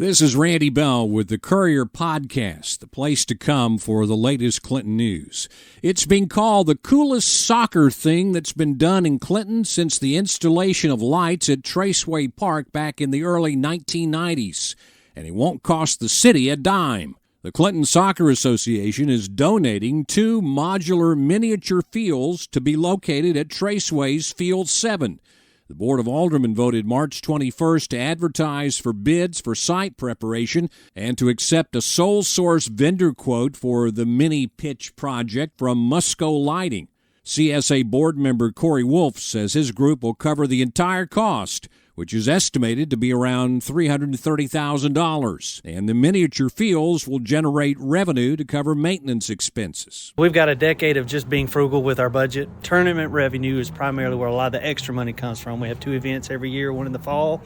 This is Randy Bell with the Courier podcast, the place to come for the latest Clinton news. It's been called the coolest soccer thing that's been done in Clinton since the installation of lights at Traceway Park back in the early 1990s. And it won't cost the city a dime. The Clinton Soccer Association is donating 2 modular miniature fields to be located at Traceway's Field 7. The Board of Aldermen voted March 21st to advertise for bids for site preparation and to accept a sole source vendor quote for the mini-pitch project from Musco Lighting. CSA board member Courier says his group will cover the entire cost, which is estimated to be around $330,000. And the miniature fields will generate revenue to cover maintenance expenses. We've got a decade of just being frugal with our budget. Tournament revenue is primarily where a lot of the extra money comes from. We have 2 events every year, one in the fall,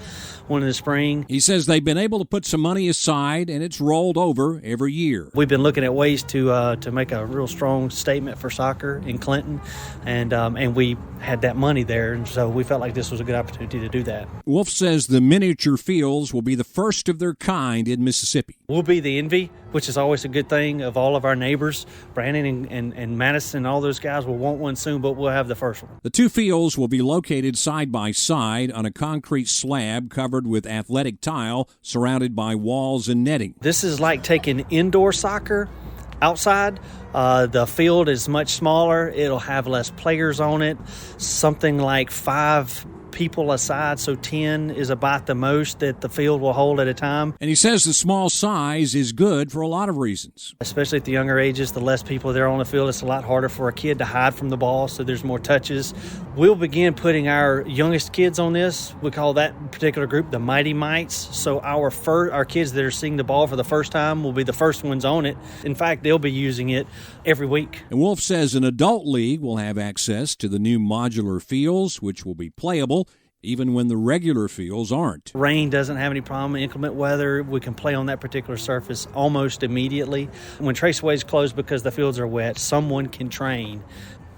one in the spring. He says they've been able to put some money aside, and it's rolled over every year. We've been looking at ways to make a real strong statement for soccer in Clinton, and we had that money there, and so we felt like this was a good opportunity to do that. Wolf says the miniature fields will be the first of their kind in Mississippi. We'll be the envy, which is always a good thing, of all of our neighbors. Brandon and Madison and all those guys will want one soon, but we'll have the first one. The 2 fields will be located side by side on a concrete slab covered with athletic tile surrounded by walls and netting. This is like taking indoor soccer outside. The field is much smaller. It'll have less players on it, something like 5 people aside, so 10 is about the most that the field will hold at a time. And he says the small size is good for a lot of reasons. Especially at the younger ages, the less people there on the field, it's a lot harder for a kid to hide from the ball, so there's more touches. We'll begin putting our youngest kids on this. We call that particular group the Mighty Mites. So our kids that are seeing the ball for the first time will be the first ones on it. In fact, they'll be using it every week. And Wolf says an adult league will have access to the new modular fields, which will be playable even when the regular fields aren't. Rain doesn't have any problem. Inclement weather, we can play on that particular surface almost immediately. When Traceway's closed because the fields are wet, someone can train.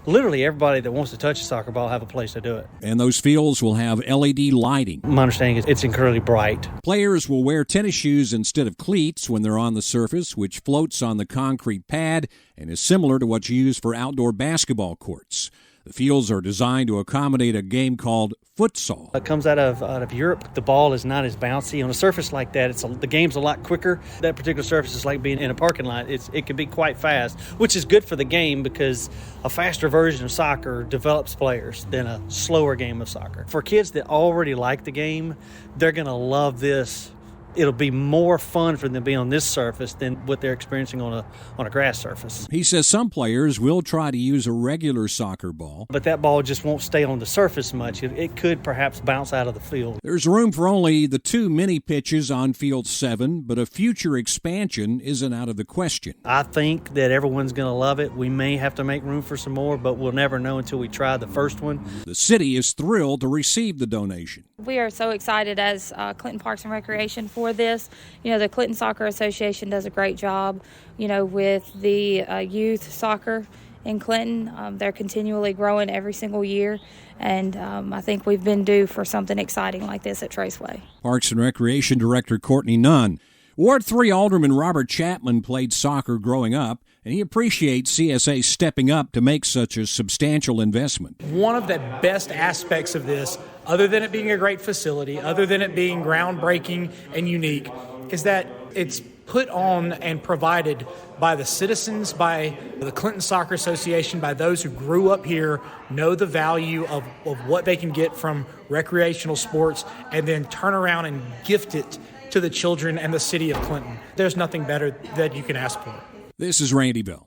Literally everybody that wants to touch a soccer ball have a place to do it. And those fields will have LED lighting. My understanding is it's incredibly bright. Players will wear tennis shoes instead of cleats when they're on the surface, which floats on the concrete pad and is similar to what's used for outdoor basketball courts. The fields are designed to accommodate a game called futsal. It comes out of Europe. The ball is not as bouncy. On a surface like that, the game's a lot quicker. That particular surface is like being in a parking lot. It can be quite fast, which is good for the game because a faster version of soccer develops players than a slower game of soccer. For kids that already like the game, they're going to love this. It'll be more fun for them to be on this surface than what they're experiencing on a grass surface. He says some players will try to use a regular soccer ball, but that ball just won't stay on the surface much. It could perhaps bounce out of the field. There's room for only the 2 mini pitches on Field 7, but a future expansion isn't out of the question. I think that everyone's going to love it. We may have to make room for some more, but we'll never know until we try the first one. The city is thrilled to receive the donation. We are so excited as Clinton Parks and Recreation for this. The Clinton Soccer Association does a great job, with the youth soccer in Clinton. They're continually growing every single year, and I think we've been due for something exciting like this at Traceway. Parks and Recreation Director Courtney Nunn. Ward 3 Alderman Robert Chapman played soccer growing up, and he appreciates CSA stepping up to make such a substantial investment. One of the best aspects of this, other than it being a great facility, other than it being groundbreaking and unique, is that it's put on and provided by the citizens, by the Clinton Soccer Association, by those who grew up here, know the value of what they can get from recreational sports, and then turn around and gift it to the children and the city of Clinton. There's nothing better that you can ask for. This is Randy Bell.